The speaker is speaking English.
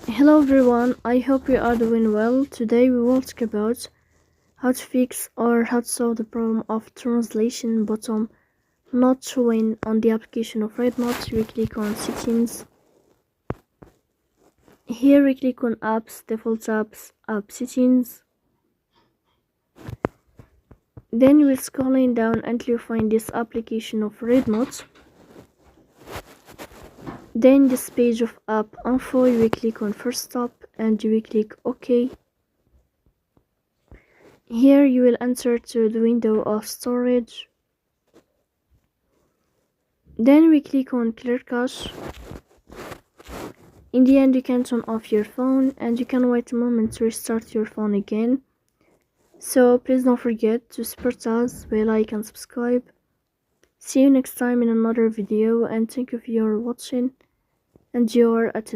Hello everyone, I hope you are doing well. Today we will talk about how to fix or how to solve the problem of translation button not showing on the application of REDnote. We click on settings. Here we click on apps, default apps, app settings. Then we're scrolling down until you find this application of REDnote. Then this page of app info, you will click on first stop and you will click OK. Here you will enter to the window of storage. Then we click on clear cache. In the end you can turn off your phone and you can wait a moment to restart your phone again. So please don't forget to support us by like and subscribe. See you next time in another video and thank you for your watching and your attention.